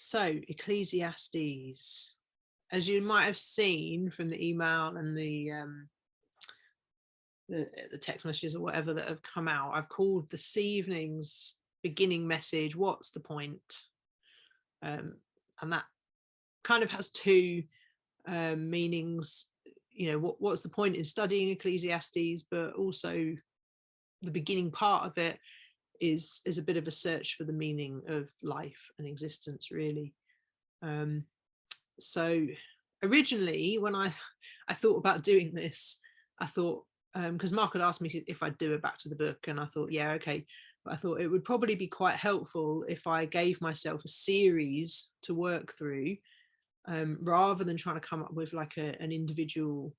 So, Ecclesiastes, as you might have seen from the email and the text messages or whatever that have come out, I've called this evening's beginning message, "What's the point?" And that kind of has two meanings. You know, what's the point in studying Ecclesiastes, but also the beginning part of it is a bit of a search for the meaning of life and existence, really. So originally, when I thought about doing this, I thought, because Mark had asked me if I'd do a back to the book, and I thought, yeah, okay. But I thought it would probably be quite helpful if I gave myself a series to work through, rather than trying to come up with like an individual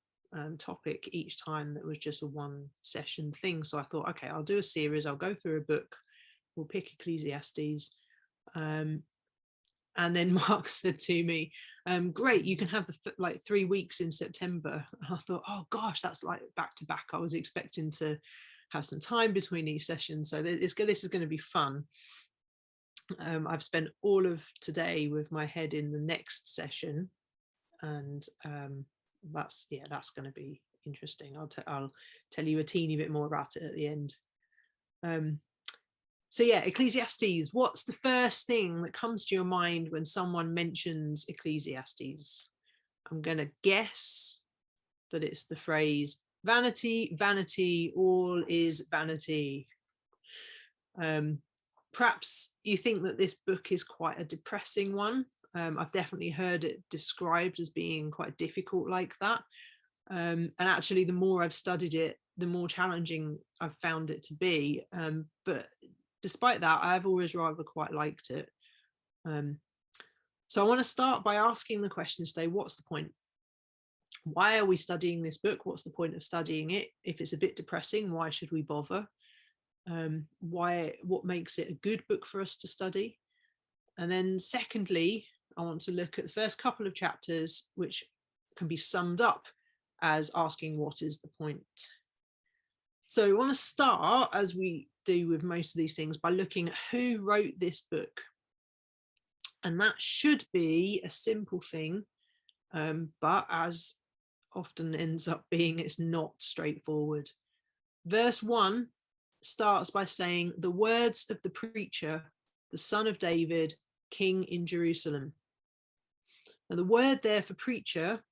topic each time that was just a one session thing. So I thought, okay, I'll do a series. I'll go through a book. We'll pick Ecclesiastes. And then Mark said to me, great, you can have like 3 weeks in September. And I thought, oh gosh, that's like back to back. I was expecting to have some time between each session. So this is going to be fun. I've spent all of today with my head in the next session. And that's going to be interesting. I'll tell you a teeny bit more about it at the end. So yeah, Ecclesiastes, what's the first thing that comes to your mind when someone mentions Ecclesiastes? I'm going to guess that it's the phrase, vanity, vanity, all is vanity. Perhaps you think that this book is quite a depressing one. I've definitely heard it described as being quite difficult like that. And actually, the more I've studied it, the more challenging I've found it to be. But despite that, I've always rather quite liked it. So I want to start by asking the question today, what's the point? Why are we studying this book? What's the point of studying it? If it's a bit depressing, why should we bother? What makes it a good book for us to study? And then secondly, I want to look at the first couple of chapters, which can be summed up as asking, what is the point? So we want to start, as we do with most of these things, by looking at who wrote this book. And that should be a simple thing, but as often ends up being, it's not straightforward. Verse 1 starts by saying, the words of the preacher, the son of David, king in Jerusalem. Now the word there for preacher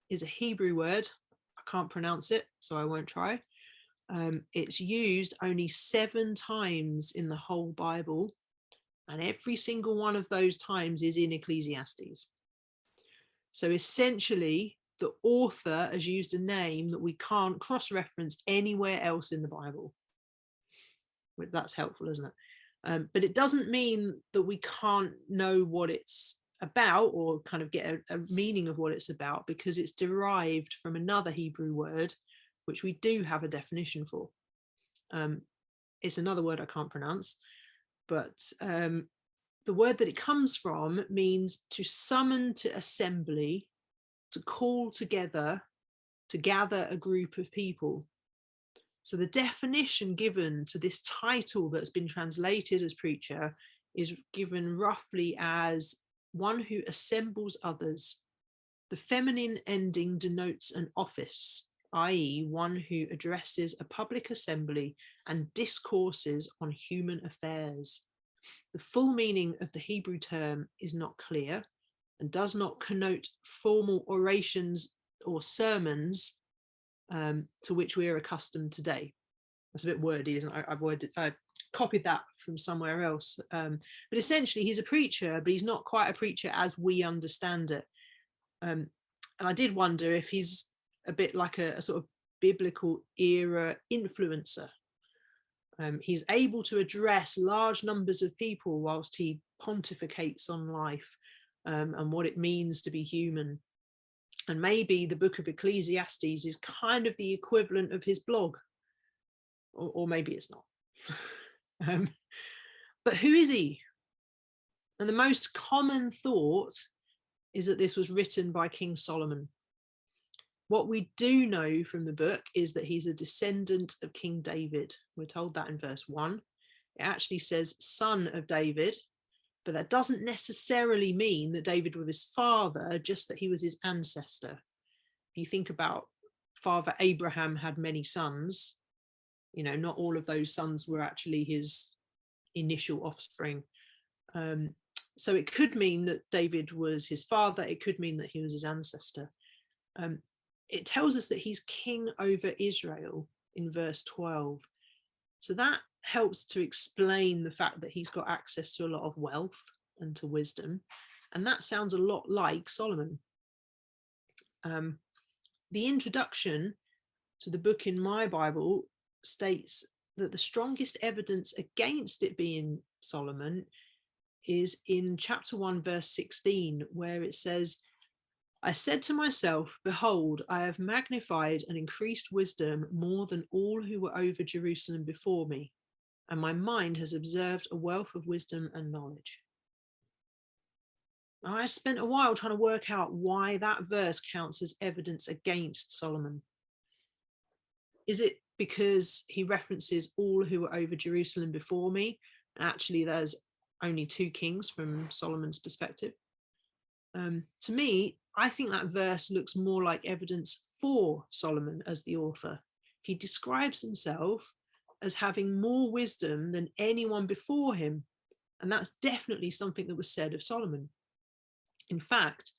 is a Hebrew word. I can't pronounce it, so I won't try. It's used only 7 times in the whole Bible, and every single one of those times is in Ecclesiastes. So essentially, the author has used a name that we can't cross-reference anywhere else in the Bible. That's helpful, isn't it? But it doesn't mean that we can't know what it's about or kind of get a meaning of what it's about, because it's derived from another Hebrew word, which we do have a definition for. It's another word I can't pronounce, but the word that it comes from means to summon to assembly, to call together, to gather a group of people. So the definition given to this title that's been translated as preacher is given roughly as one who assembles others. The feminine ending denotes an office, i.e., one who addresses a public assembly and discourses on human affairs. The full meaning of the Hebrew term is not clear and does not connote formal orations or sermons to which we are accustomed today. That's a bit wordy, isn't it? I copied that from somewhere else. But essentially, he's a preacher, but he's not quite a preacher as we understand it. And I did wonder if he's a bit like a sort of biblical era influencer. He's able to address large numbers of people whilst he pontificates on life and what it means to be human. And maybe the book of Ecclesiastes is kind of the equivalent of his blog, or maybe it's not. But who is he? And the most common thought is that this was written by King Solomon. What we do know from the book is that he's a descendant of King David. We're told that in verse 1. It actually says son of David, But that doesn't necessarily mean that David was his father, just that he was his ancestor. If you think about Father Abraham had many sons, not all of those sons were actually his initial offspring. So it could mean that David was his father. It could mean that he was his ancestor. It tells us that he's king over Israel in verse 12. So that helps to explain the fact that he's got access to a lot of wealth and to wisdom. And that sounds a lot like Solomon. The introduction to the book in my Bible states that the strongest evidence against it being Solomon is in chapter 1, verse 16, where it says, I said to myself, behold, I have magnified and increased wisdom more than all who were over Jerusalem before me, and my mind has observed a wealth of wisdom and knowledge. Now, I spent a while trying to work out why that verse counts as evidence against Solomon. Is it because he references all who were over Jerusalem before me, and actually there's only 2 kings from Solomon's perspective? To me, I think that verse looks more like evidence for Solomon as the author. He describes himself as having more wisdom than anyone before him, and that's definitely something that was said of Solomon. In fact,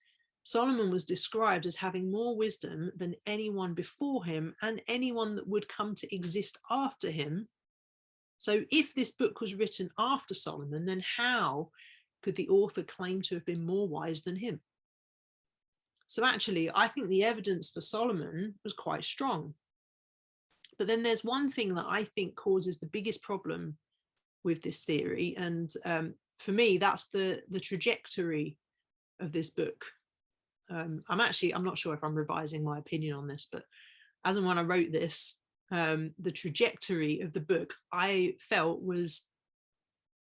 Solomon was described as having more wisdom than anyone before him and anyone that would come to exist after him. So if this book was written after Solomon, then how could the author claim to have been more wise than him? So actually, I think the evidence for Solomon was quite strong. But then there's one thing that I think causes the biggest problem with this theory. And for me, that's the trajectory of this book. I'm not sure if I'm revising my opinion on this, but as and when I wrote this, the trajectory of the book I felt was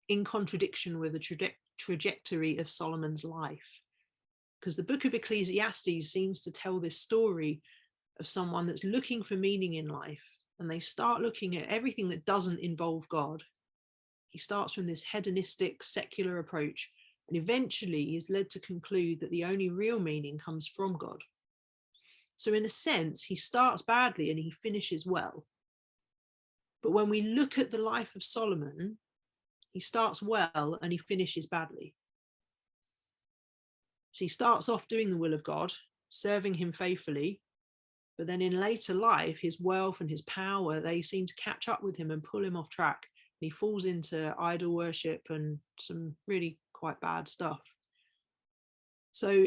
in contradiction with the trajectory of Solomon's life. Because the book of Ecclesiastes seems to tell this story of someone that's looking for meaning in life, and they start looking at everything that doesn't involve God. He starts from this hedonistic, secular approach, and eventually is led to conclude that the only real meaning comes from God. So in a sense, he starts badly and he finishes well. But when we look at the life of Solomon, he starts well and he finishes badly. So he starts off doing the will of God, serving him faithfully, but then in later life, his wealth and his power, they seem to catch up with him and pull him off track. And he falls into idol worship and some really quite bad stuff. So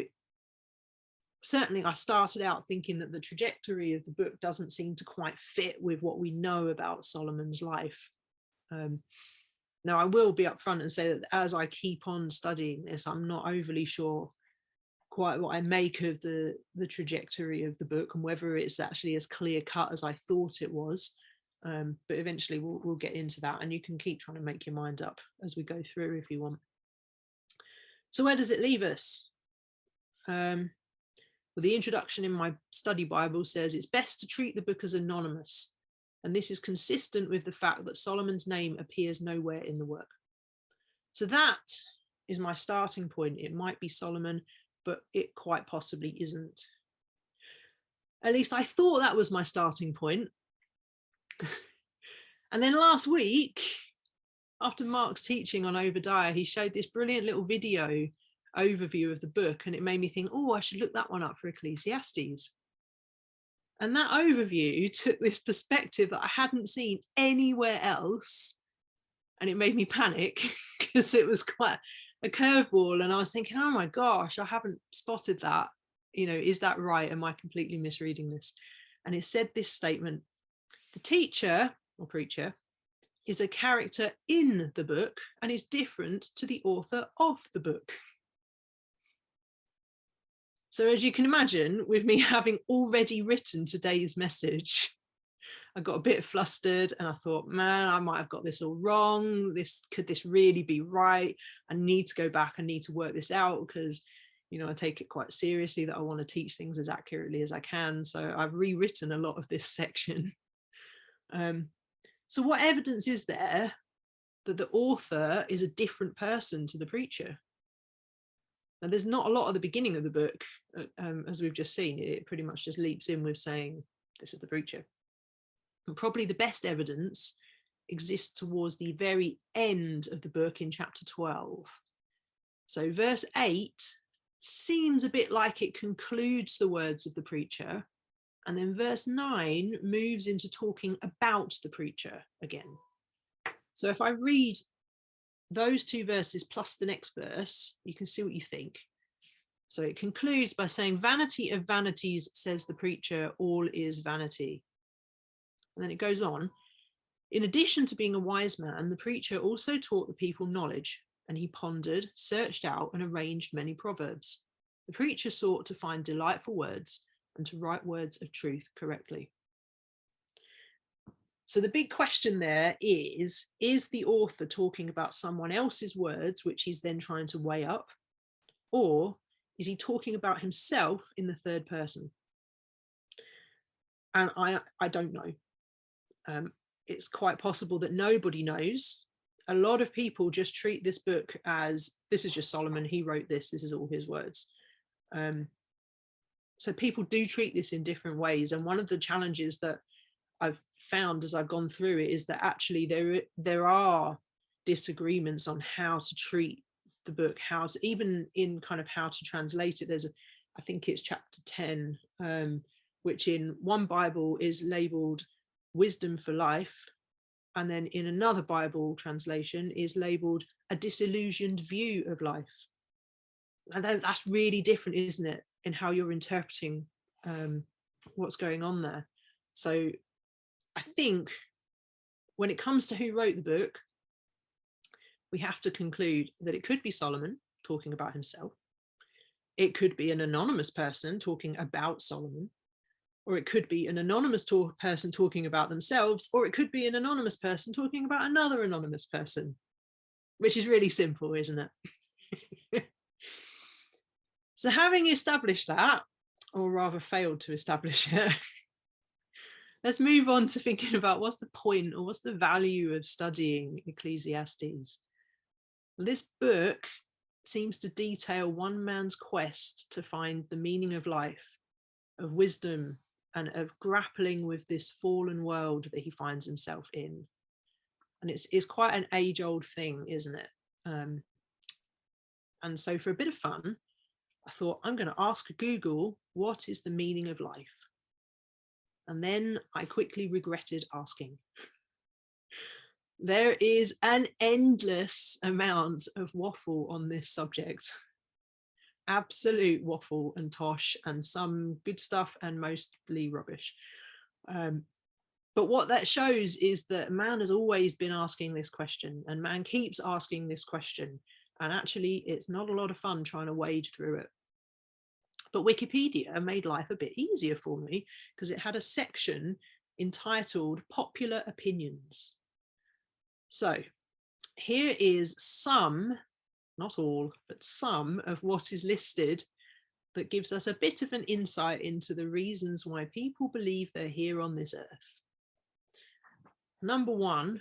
certainly I started out thinking that the trajectory of the book doesn't seem to quite fit with what we know about Solomon's life. Now, I will be upfront and say that as I keep on studying this, I'm not overly sure quite what I make of the trajectory of the book and whether it's actually as clear cut as I thought it was. But eventually we'll get into that, and you can keep trying to make your mind up as we go through if you want. So where does it leave us? Well, the introduction in my study Bible says it's best to treat the book as anonymous, and this is consistent with the fact that Solomon's name appears nowhere in the work. So that is my starting point. It might be Solomon, but it quite possibly isn't. At least I thought that was my starting point. And then last week, after Mark's teaching on Obadiah, he showed this brilliant little video overview of the book, and it made me think, oh, I should look that one up for Ecclesiastes. And that overview took this perspective that I hadn't seen anywhere else, and it made me panic because it was quite a curveball, and I was thinking, oh my gosh, I haven't spotted that. Is that right? Am I completely misreading this? And it said this statement: the teacher or preacher is a character in the book and is different to the author of the book. So as you can imagine, with me having already written today's message, I got a bit flustered and I thought, man, I might have got this all wrong. Could this really be right? I need to go back. I need to work this out because, I take it quite seriously that I want to teach things as accurately as I can. So I've rewritten a lot of this section. So what evidence is there that the author is a different person to the preacher. And there's not a lot at the beginning of the book, as we've just seen. It pretty much just leaps in with saying, this is the preacher. And probably the best evidence exists towards the very end of the book in chapter 12. So verse 8 seems a bit like it concludes the words of the preacher. And then verse 9 moves into talking about the preacher again. So if I read those two verses plus the next verse, you can see what you think. So it concludes by saying, vanity of vanities, says the preacher, all is vanity. And then it goes on. In addition to being a wise man, the preacher also taught the people knowledge, and he pondered, searched out, and arranged many proverbs. The preacher sought to find delightful words and to write words of truth correctly. So the big question there is the author talking about someone else's words, which he's then trying to weigh up, or is he talking about himself in the third person? And I don't know. It's quite possible that nobody knows. A lot of people just treat this book as, this is just Solomon, he wrote this, this is all his words. So people do treat this in different ways. And one of the challenges that I've found as I've gone through it is that actually there are disagreements on how to treat the book, how to, even in kind of how to translate it. There's I think it's chapter 10, which in one Bible is labeled Wisdom for Life, and then in another Bible translation is labeled A Disillusioned View of Life. And that's really different, isn't it, in how you're interpreting what's going on there. So I think when it comes to who wrote the book, we have to conclude that it could be Solomon talking about himself. It could be an anonymous person talking about Solomon, or it could be an anonymous person talking about themselves, or it could be an anonymous person talking about another anonymous person, which is really simple, isn't it? So having established that, or rather failed to establish it, let's move on to thinking about what's the point or what's the value of studying Ecclesiastes. This book seems to detail one man's quest to find the meaning of life, of wisdom, and of grappling with this fallen world that he finds himself in. And it's quite an age-old thing, isn't it? And so for a bit of fun, I thought, I'm going to ask Google, what is the meaning of life? And then I quickly regretted asking. There is an endless amount of waffle on this subject. Absolute waffle and tosh, and some good stuff and mostly rubbish. But what that shows is that man has always been asking this question, and man keeps asking this question. And actually, it's not a lot of fun trying to wade through it. But Wikipedia made life a bit easier for me because it had a section entitled Popular Opinions. So here is some, not all, but some of what is listed that gives us a bit of an insight into the reasons why people believe they're here on this earth. Number one,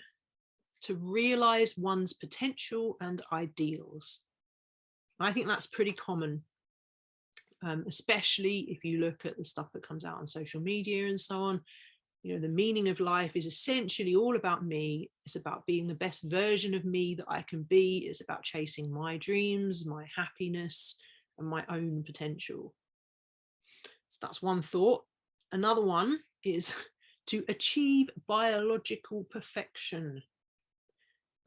to realize one's potential and ideals. I think that's pretty common, especially if you look at the stuff that comes out on social media and so on. You know, the meaning of life is essentially all about me. It's about being the best version of me that I can be. It's about chasing my dreams, my happiness, and my own potential. So that's one thought. Another one is to achieve biological perfection.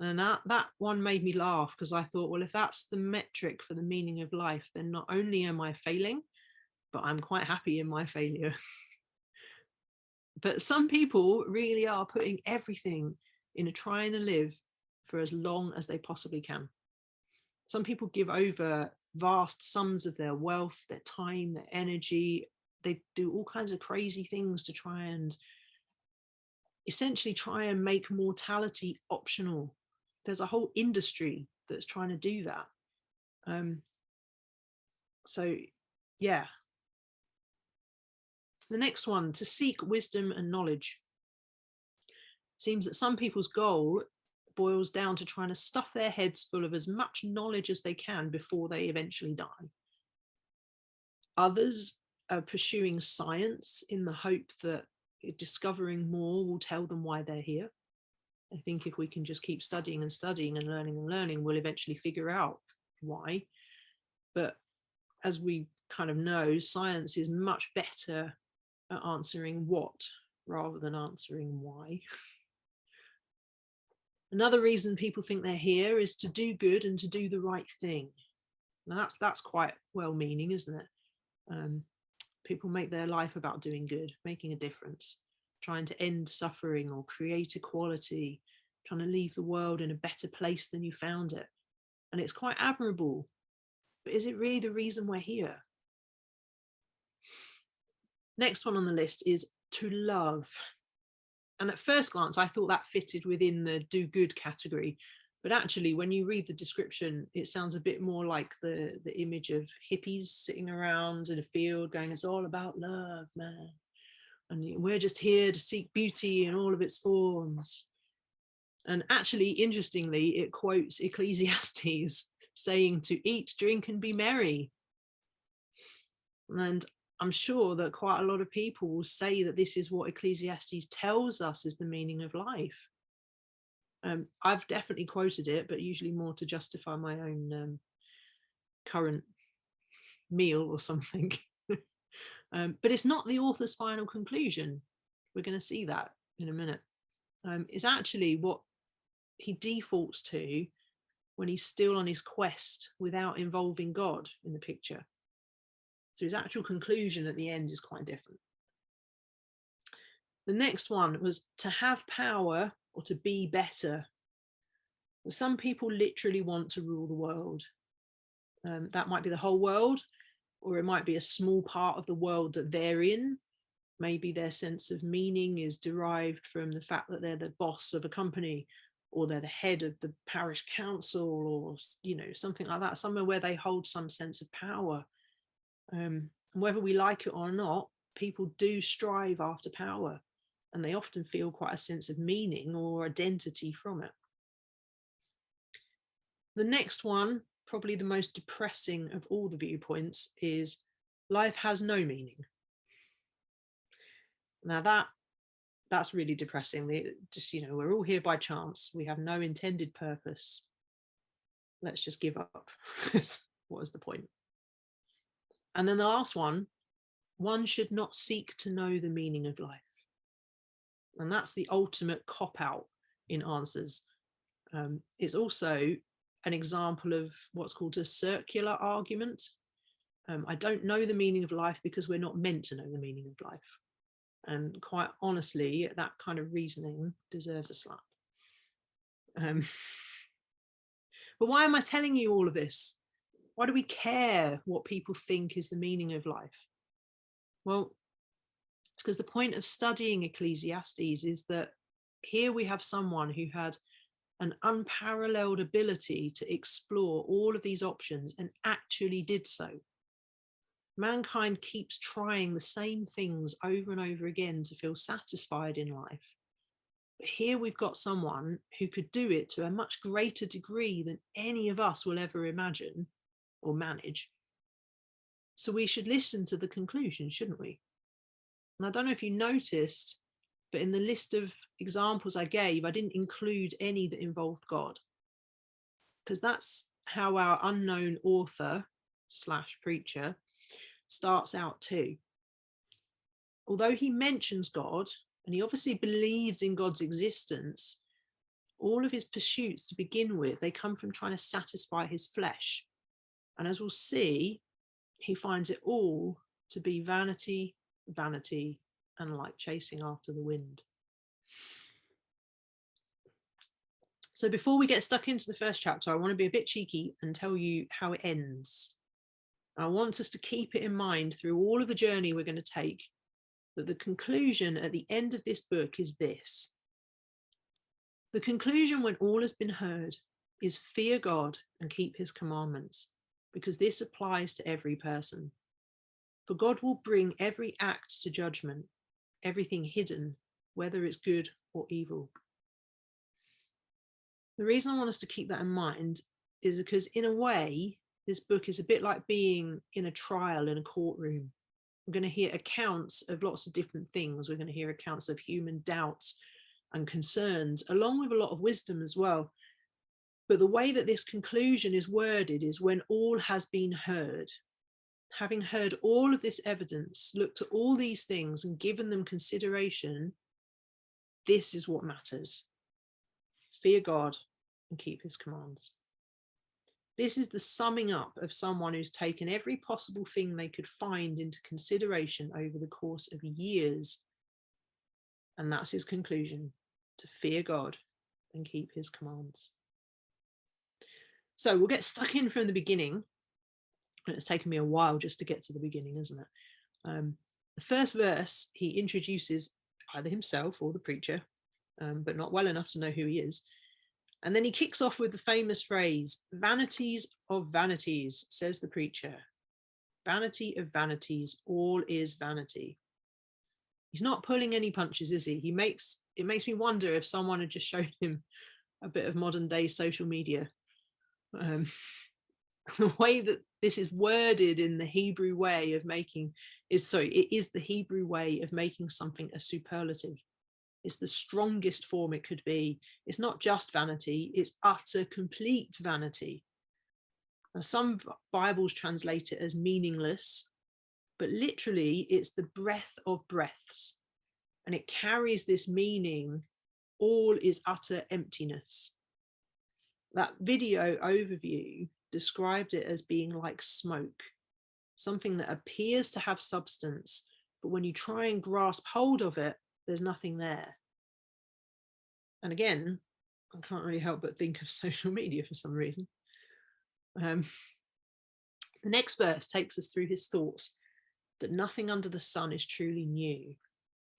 And that one made me laugh, because I thought, well, if that's the metric for the meaning of life, then not only am I failing, but I'm quite happy in my failure. But some people really are putting everything into trying to live for as long as they possibly can. Some people give over vast sums of their wealth, their time, their energy. They do all kinds of crazy things to try and essentially make mortality optional. There's a whole industry that's trying to do that. So yeah. The next one, to seek wisdom and knowledge. Seems that some people's goal boils down to trying to stuff their heads full of as much knowledge as they can before they eventually die. Others are pursuing science in the hope that discovering more will tell them why they're here. I think if we can just keep studying and studying and learning, we'll eventually figure out why. But as we kind of know, science is much better at answering what rather than answering why. Another reason people think they're here is to do good and to do the right thing. Now that's quite well-meaning, isn't it? People make their life about doing good, making a difference, trying to end suffering or create equality, trying to leave the world in a better place than you found it. And it's quite admirable. But is it really the reason we're here? Next one on the list is to love. And at first glance, I thought that fitted within the do good category. But actually, when you read the description, it sounds a bit more like the image of hippies sitting around in a field going, it's all about love, man. And we're just here to seek beauty in all of its forms. And actually, interestingly, it quotes Ecclesiastes saying to eat, drink, and be merry. And I'm sure that quite a lot of people will say that this is what Ecclesiastes tells us is the meaning of life. I've definitely quoted it, but usually more to justify my own current meal or something. But it's not the author's final conclusion. We're going to see that in a minute. It's actually what he defaults to when he's still on his quest without involving God in the picture. So his actual conclusion at the end is quite different. The next one was to have power or to be better. Well, some people literally want to rule the world. That might be the whole world, or it might be a small part of the world that they're in. Maybe their sense of meaning is derived from the fact that they're the boss of a company, or they're the head of the parish council, or something like that, somewhere where they hold some sense of power. And whether we like it or not, people do strive after power, and they often feel quite a sense of meaning or identity from it. The next one, probably the most depressing of all the viewpoints, is life has no meaning. Now that's really depressing. We're all here by chance. We have no intended purpose. Let's just give up. What is the point? And then the last one should not seek to know the meaning of life. And that's the ultimate cop-out in answers. It's also an example of what's called a circular argument. I don't know the meaning of life because we're not meant to know the meaning of life. And quite honestly, that kind of reasoning deserves a slap. But why am I telling you all of this? Why do we care what people think is the meaning of life? Well, it's because the point of studying Ecclesiastes is that here we have someone who had an unparalleled ability to explore all of these options and actually did so. Mankind keeps trying the same things over and over again to feel satisfied in life. But here we've got someone who could do it to a much greater degree than any of us will ever imagine or manage. So we should listen to the conclusion, shouldn't we? And I don't know if you noticed, but in the list of examples I gave, I didn't include any that involved God, because that's how our unknown author / preacher starts out too. Although he mentions God, and he obviously believes in God's existence, all of his pursuits to begin with, they come from trying to satisfy his flesh. And as we'll see, he finds it all to be vanity, vanity, and like chasing after the wind. So before we get stuck into the first chapter, I want to be a bit cheeky and tell you how it ends. I want us to keep it in mind through all of the journey we're going to take, that the conclusion at the end of this book is this. The conclusion, when all has been heard, is fear God and keep his commandments, because this applies to every person. For God will bring every act to judgment, everything hidden, whether it's good or evil. The reason I want us to keep that in mind is because, in a way, this book is a bit like being in a trial in a courtroom. We're going to hear accounts of lots of different things. We're going to hear accounts of human doubts and concerns, along with a lot of wisdom as well. But the way that this conclusion is worded is when all has been heard. Having heard all of this evidence, looked at all these things and given them consideration, this is what matters. Fear God and keep his commands. This is the summing up of someone who's taken every possible thing they could find into consideration over the course of years. And that's his conclusion: to fear God and keep his commands. So we'll get stuck in from the beginning. And it's taken me a while just to get to the beginning, isn't it? The first verse, he introduces either himself or the preacher, but not well enough to know who he is. And then he kicks off with the famous phrase, "Vanities of vanities," says the preacher. Vanity of vanities, all is vanity. He's not pulling any punches, is he? It makes me wonder if someone had just shown him a bit of modern day social media. The way that this is worded in the Hebrew way of making it is the Hebrew way of making something a superlative. It's the strongest form it could be. It's not just vanity, it's utter, complete vanity. Now, some Bibles translate it as meaningless, but literally it's the breath of breaths. And it carries this meaning: all is utter emptiness. That video overview described it as being like smoke, something that appears to have substance, but when you try and grasp hold of it, there's nothing there. And again, I can't really help but think of social media for some reason. The next verse takes us through his thoughts that nothing under the sun is truly new.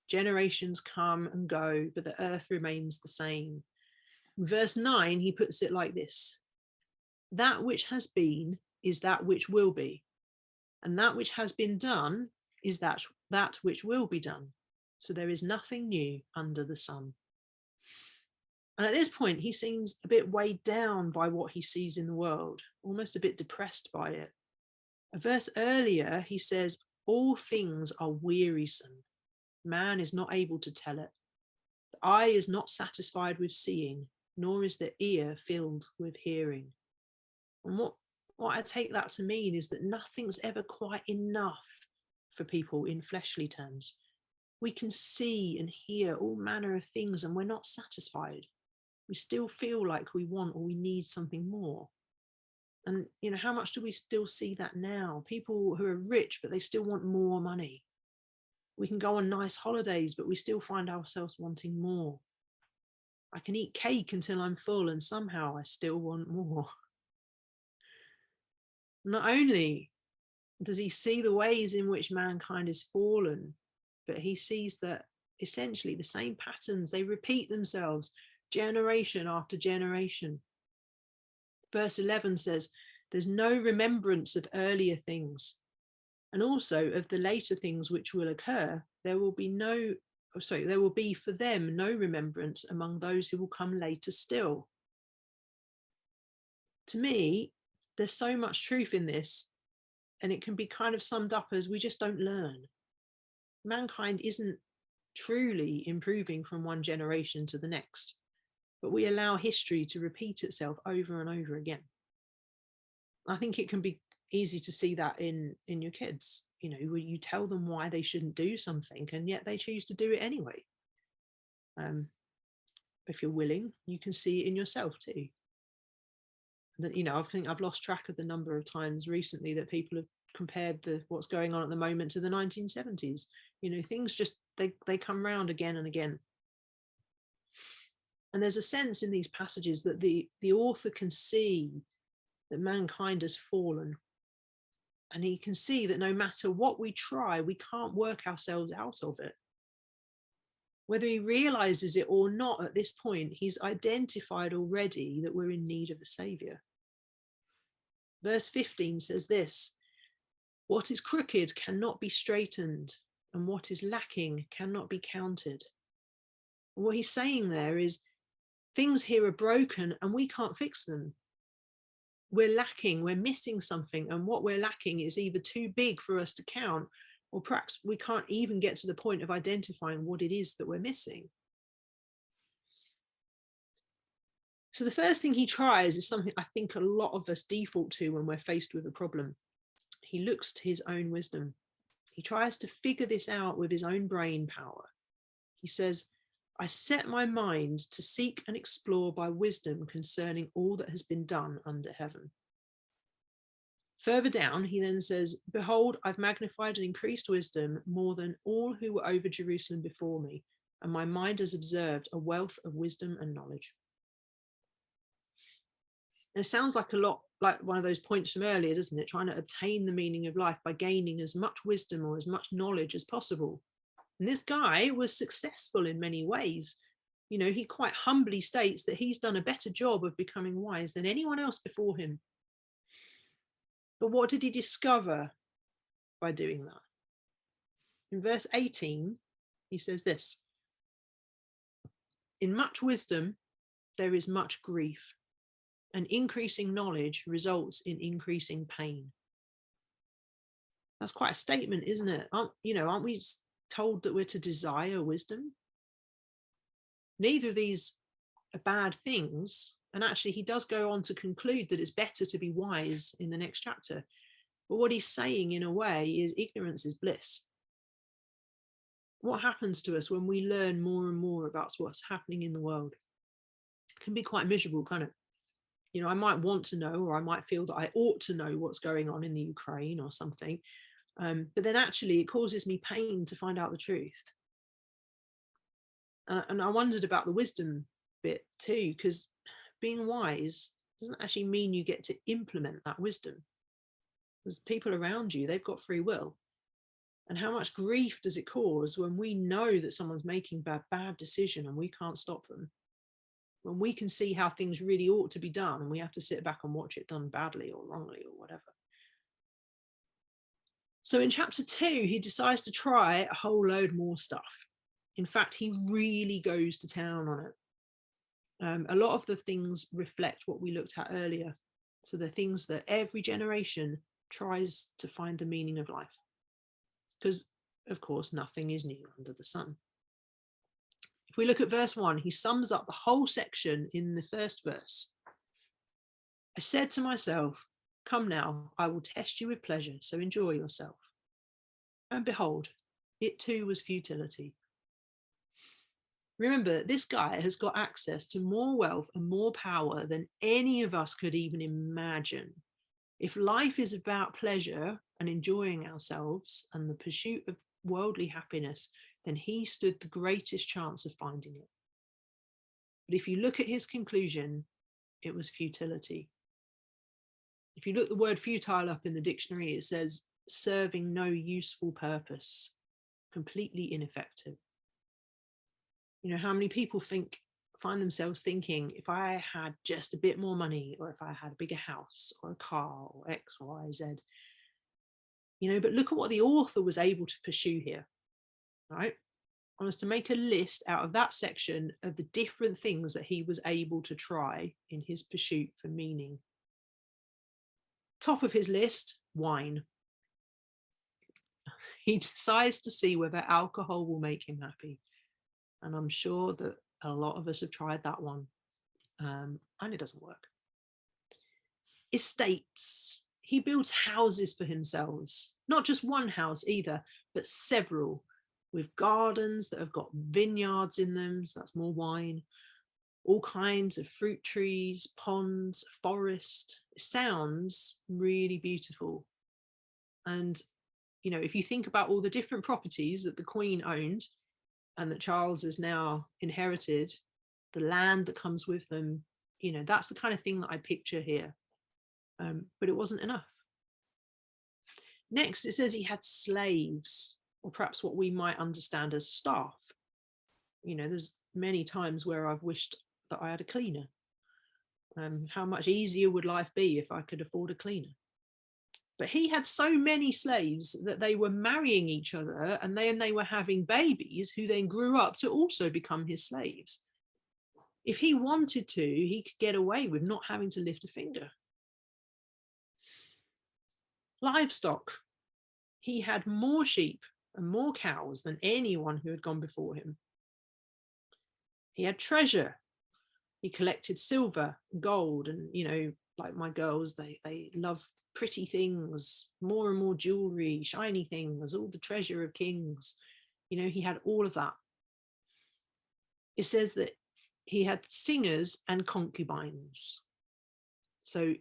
Generations come and go, but the earth remains the same. In verse 9, he puts it like this: that which has been is that which will be, and that which has been done is that which will be done. So there is nothing new under the sun. And at this point, he seems a bit weighed down by what he sees in the world, almost a bit depressed by it. A verse earlier, he says, all things are wearisome. Man is not able to tell it. The eye is not satisfied with seeing, nor is the ear filled with hearing. And what I take that to mean is that nothing's ever quite enough for people in fleshly terms. We can see and hear all manner of things and we're not satisfied. We still feel like we want or we need something more. And, how much do we still see that now? People who are rich, but they still want more money. We can go on nice holidays, but we still find ourselves wanting more. I can eat cake until I'm full and somehow I still want more. Not only does he see the ways in which mankind is fallen, but he sees that essentially the same patterns, they repeat themselves generation after generation. Verse 11 says, there's no remembrance of earlier things, and also of the later things which will occur. There will be for them no remembrance among those who will come later still. To me, there's so much truth in this, and it can be kind of summed up as we just don't learn. Mankind isn't truly improving from one generation to the next, but we allow history to repeat itself over and over again. I think it can be easy to see that in your kids, where you tell them why they shouldn't do something and yet they choose to do it anyway. If you're willing, you can see it in yourself too. That, I think I've lost track of the number of times recently that people have compared what's going on at the moment to the 1970s. Things just they come round again and again. And there's a sense in these passages that the author can see that mankind has fallen, and he can see that no matter what we try, we can't work ourselves out of it. Whether he realizes it or not at this point, he's identified already that we're in need of a saviour. Verse 15 says this: what is crooked cannot be straightened, and what is lacking cannot be counted. And what he's saying there is Things here are broken and we can't fix them. We're lacking, we're missing something, and what we're lacking is either too big for us to count, or perhaps we can't even get to the point of identifying what it is that we're missing. So the first thing he tries is something I think a lot of us default to when we're faced with a problem. He looks to his own wisdom. He tries to figure this out with his own brain power. He says, I set my mind to seek and explore by wisdom concerning all that has been done under heaven. Further down, he then says, behold, I've magnified and increased wisdom more than all who were over Jerusalem before me, and my mind has observed a wealth of wisdom and knowledge. And it sounds like a lot like one of those points from earlier, doesn't it? Trying to obtain the meaning of life by gaining as much wisdom or as much knowledge as possible. And this guy was successful in many ways. You know, he quite humbly states that he's done a better job of becoming wise than anyone else before him. But what did he discover by doing that? In verse 18, he says this: in much wisdom, there is much grief, and increasing knowledge results in increasing pain. That's quite a statement, isn't it? Aren't we told that we're to desire wisdom? Neither of these are bad things. And actually, he does go on to conclude that it's better to be wise in the next chapter. But what he's saying, in a way, is ignorance is bliss. What happens to us when we learn more and more about what's happening in the world? It can be quite miserable, can't it? You know, I might want to know, or I might feel that I ought to know what's going on in the Ukraine or something. But then actually it causes me pain to find out the truth. And I wondered about the wisdom bit too, because being wise doesn't actually mean you get to implement that wisdom. There's people around you, they've got free will. And how much grief does it cause when we know that someone's making a bad decision and we can't stop them? When we can see how things really ought to be done and we have to sit back and watch it done badly or wrongly or whatever. So in chapter 2, he decides to try a whole load more stuff. In fact, he really goes to town on it. A lot of the things reflect what we looked at earlier. So the things that every generation tries to find the meaning of life. Because, of course, nothing is new under the sun. If we look at verse 1, he sums up the whole section in the first verse. I said to myself, come now, I will test you with pleasure, so enjoy yourself. And behold, it too was futility. Remember, this guy has got access to more wealth and more power than any of us could even imagine. If life is about pleasure and enjoying ourselves and the pursuit of worldly happiness, then he stood the greatest chance of finding it. But if you look at his conclusion, it was futility. If you look the word futile up in the dictionary, it says serving no useful purpose, completely ineffective. You know, how many people find themselves thinking, if I had just a bit more money, or if I had a bigger house or a car or X, Y, Z, you know, but look at what the author was able to pursue here, right? I was to make a list out of that section of the different things that he was able to try in his pursuit for meaning. Top of his list, wine. He decides to see whether alcohol will make him happy. And I'm sure that a lot of us have tried that one. And it doesn't work. Estates. He builds houses for himself. Not just one house either, but several, with gardens that have got vineyards in them. So that's more wine. All kinds of fruit trees, ponds, forest. It sounds really beautiful. And, you know, if you think about all the different properties that the Queen owned and that Charles has now inherited, the land that comes with them, you know, that's the kind of thing that I picture here. But it wasn't enough. Next, it says he had slaves, or perhaps what we might understand as staff. You know, there's many times where I've wished that I had a cleaner. How much easier would life be if I could afford a cleaner? But he had so many slaves that they were marrying each other, and then they were having babies who then grew up to also become his slaves. If he wanted to, he could get away with not having to lift a finger. Livestock. He had more sheep and more cows than anyone who had gone before him. He had treasure. He collected silver, gold, and, like my girls, they love pretty things, more and more jewelry, shiny things, all the treasure of kings. He had all of that. It says that he had singers and concubines. So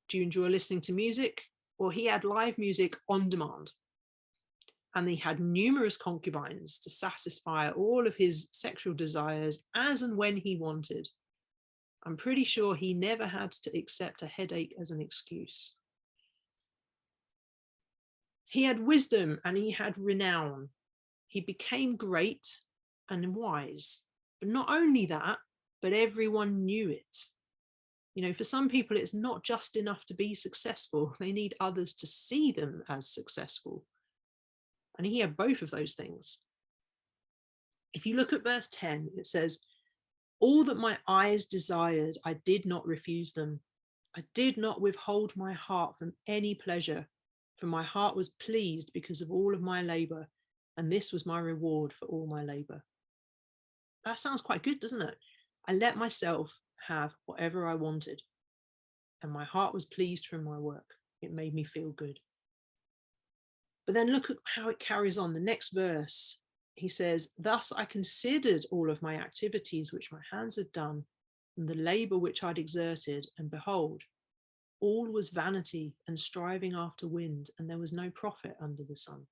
do you enjoy listening to music? Well, he had live music on demand. And he had numerous concubines to satisfy all of his sexual desires as and when he wanted. I'm pretty sure he never had to accept a headache as an excuse. He had wisdom and he had renown. He became great and wise. But not only that, but everyone knew it. For some people, it's not just enough to be successful. They need others to see them as successful. And he had both of those things. If you look at verse 10, it says, all that my eyes desired, I did not refuse them. I did not withhold my heart from any pleasure, for my heart was pleased because of all of my labor, and this was my reward for all my labor. That sounds quite good, doesn't it? I let myself have whatever I wanted, and my heart was pleased from my work. It made me feel good. But then look at how it carries on. The next verse, he says, thus I considered all of my activities which my hands had done, and the labor which I'd exerted, and behold, all was vanity and striving after wind, and there was no profit under the sun.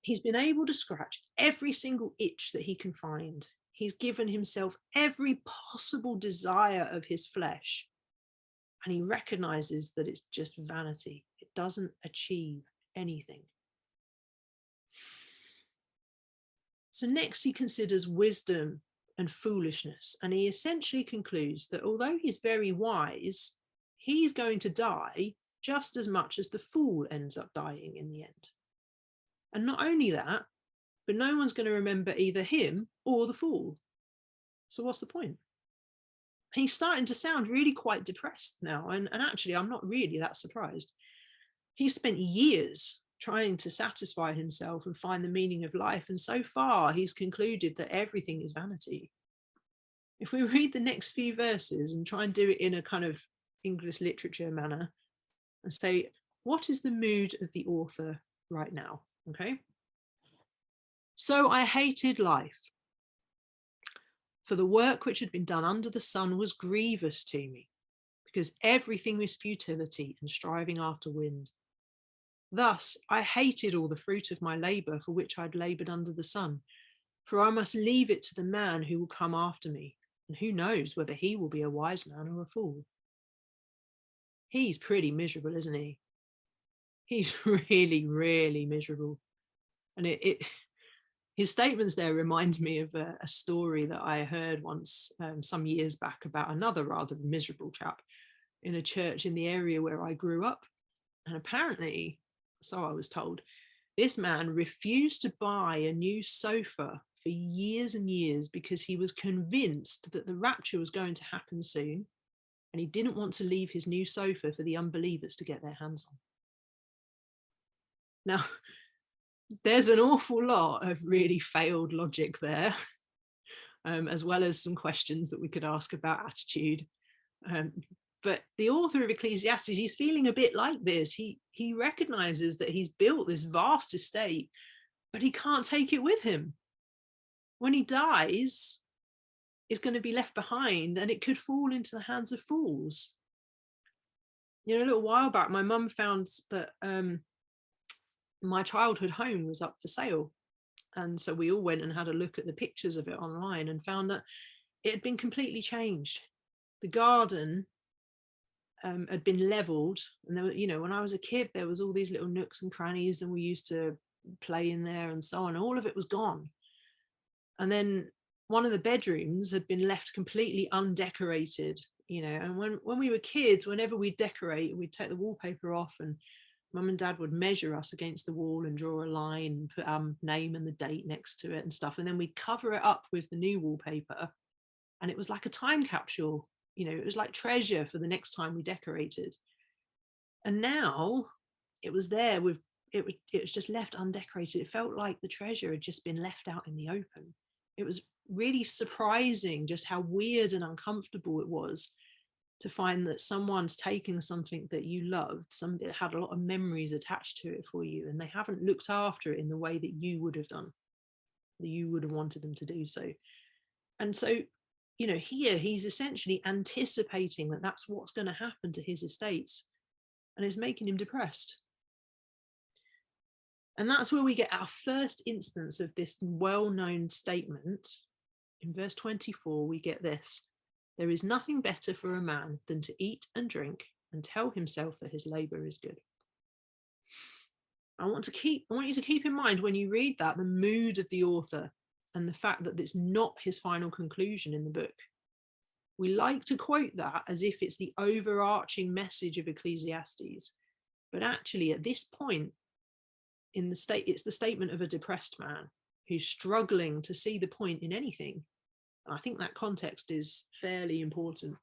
He's been able to scratch every single itch that he can find. He's given himself every possible desire of his flesh. And he recognizes that it's just vanity. It doesn't achieve anything. So next he considers wisdom and foolishness. And he essentially concludes that although he's very wise, he's going to die just as much as the fool ends up dying in the end. And not only that, but no one's going to remember either him or the fool. So what's the point? He's starting to sound really quite depressed now. And actually, I'm not really that surprised. He's spent years trying to satisfy himself and find the meaning of life. And so far, he's concluded that everything is vanity. If we read the next few verses and try and do it in a kind of English literature manner and say, what is the mood of the author right now? Okay. So I hated life, for the work which had been done under the sun was grievous to me, because everything was futility and striving after wind. Thus I hated all the fruit of my labor for which I'd labored under the sun, for I must leave it to the man who will come after me, and who knows whether he will be a wise man or a fool. He's pretty miserable, isn't he? He's really, really miserable. And his statements there remind me of a story that I heard once some years back about another rather miserable chap in a church in the area where I grew up. And apparently, so I was told, this man refused to buy a new sofa for years and years because he was convinced that the rapture was going to happen soon, and he didn't want to leave his new sofa for the unbelievers to get their hands on. Now, there's an awful lot of really failed logic there, as well as some questions that we could ask about attitude. But the author of Ecclesiastes, he's feeling a bit like this. He recognizes that he's built this vast estate, but he can't take it with him. When he dies, it's going to be left behind, and it could fall into the hands of fools. A little while back, my mum found that my childhood home was up for sale. And so we all went and had a look at the pictures of it online and found that it had been completely changed. The garden had been leveled, and there were, when I was a kid, there was all these little nooks and crannies, and we used to play in there and so on. All of it was gone. And then one of the bedrooms had been left completely undecorated, and when we were kids, whenever we'd decorate, we'd take the wallpaper off and Mum and Dad would measure us against the wall and draw a line and put our name and the date next to it and stuff. And then we'd cover it up with the new wallpaper. And it was like a time capsule. It was like treasure for the next time we decorated. And now it was there with it was just left undecorated. It felt like the treasure had just been left out in the open. It was really surprising just how weird and uncomfortable it was to find that someone's taken something that you loved, something that had a lot of memories attached to it for you, and they haven't looked after it in the way that you would have done, that you would have wanted them to do so. And so, here he's essentially anticipating that that's what's going to happen to his estates, and it's making him depressed. And that's where we get our first instance of this well-known statement. In verse 24, we get this: there is nothing better for a man than to eat and drink and tell himself that his labor is good. I want you to keep in mind when you read that, the mood of the author and the fact that it's not his final conclusion in the book. We like to quote that as if it's the overarching message of Ecclesiastes, but actually at this point in the state, it's the statement of a depressed man who's struggling to see the point in anything. I think that context is fairly important.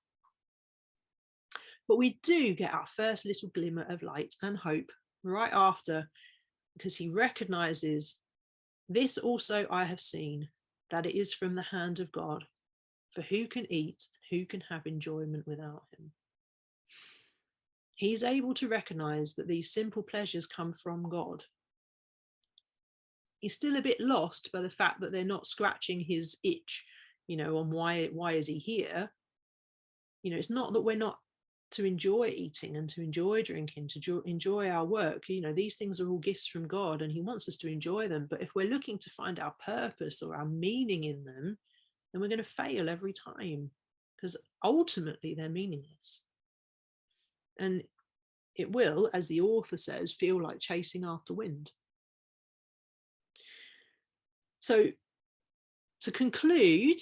But we do get our first little glimmer of light and hope right after, because he recognizes, this also I have seen, that it is from the hand of God. For who can eat, who can have enjoyment without him? He's able to recognize that these simple pleasures come from God. He's still a bit lost by the fact that they're not scratching his itch, on why is he here? It's not that we're not to enjoy eating and to enjoy drinking, to enjoy our work. These things are all gifts from God, and he wants us to enjoy them. But if we're looking to find our purpose or our meaning in them, then we're going to fail every time, because ultimately they're meaningless. And it will, as the author says, feel like chasing after wind. So to conclude,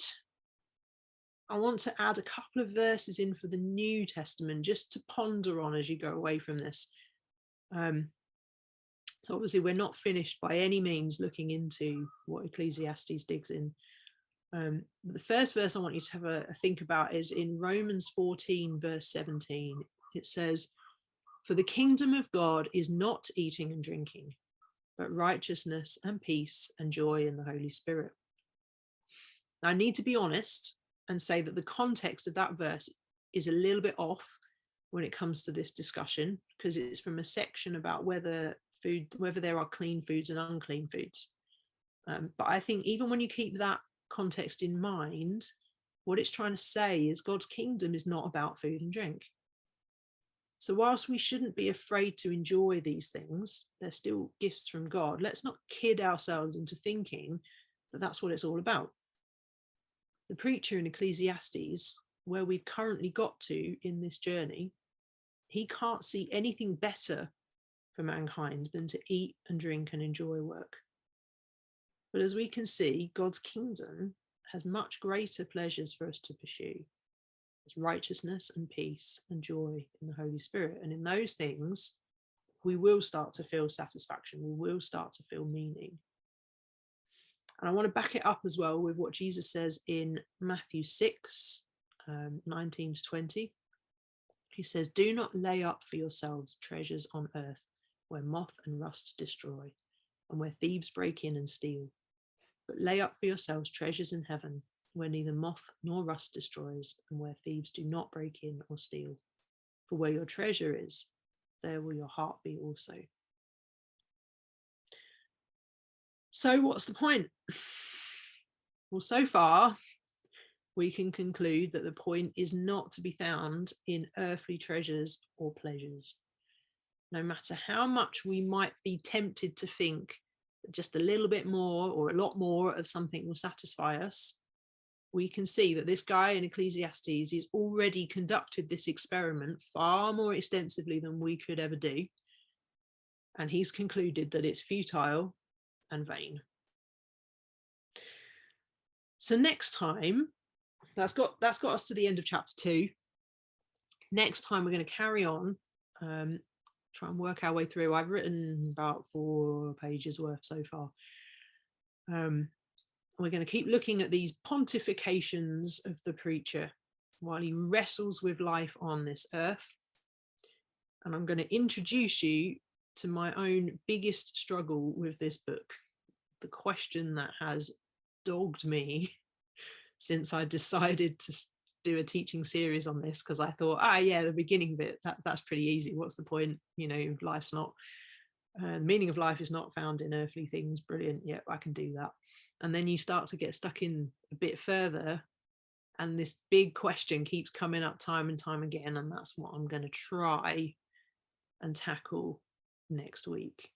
I want to add a couple of verses in for the New Testament just to ponder on as you go away from this. So obviously we're not finished by any means looking into what Ecclesiastes digs in. The first verse I want you to have a think about is in Romans 14, verse 17. It says, "For the kingdom of God is not eating and drinking, but righteousness and peace and joy in the Holy Spirit." Now, I need to be honest and say that the context of that verse is a little bit off when it comes to this discussion, because it's from a section about whether there are clean foods and unclean foods. But I think even when you keep that context in mind, what it's trying to say is God's kingdom is not about food and drink. So whilst we shouldn't be afraid to enjoy these things, they're still gifts from God. Let's not kid ourselves into thinking that that's what it's all about. The preacher in Ecclesiastes, where we've currently got to in this journey, he can't see anything better for mankind than to eat and drink and enjoy work. But as we can see, God's kingdom has much greater pleasures for us to pursue. It's righteousness and peace and joy in the Holy Spirit. And in those things, we will start to feel satisfaction. We will start to feel meaning. And I want to back it up as well with what Jesus says in Matthew 6, 19 to 20. He says, "Do not lay up for yourselves treasures on earth, where moth and rust destroy, and where thieves break in and steal. But lay up for yourselves treasures in heaven, where neither moth nor rust destroys, and where thieves do not break in or steal. For where your treasure is, there will your heart be also." So what's the point? Well, so far, we can conclude that the point is not to be found in earthly treasures or pleasures. No matter how much we might be tempted to think that just a little bit more or a lot more of something will satisfy us, we can see that this guy in Ecclesiastes has already conducted this experiment far more extensively than we could ever do. And he's concluded that it's futile and vain. So next time, that's got us to the end of chapter 2. Next time, we're going to carry on try and work our way through. I've written about 4 pages worth so far. We're going to keep looking at these pontifications of the preacher while he wrestles with life on this earth. And I'm going to introduce you to my own biggest struggle with this book, the question that has dogged me since I decided to do a teaching series on this, because I thought, yeah, the beginning bit, that's pretty easy. What's the point? Life's not, the meaning of life is not found in earthly things. Brilliant. Yep, I can do that. And then you start to get stuck in a bit further, and this big question keeps coming up time and time again. And that's what I'm going to try and tackle next week.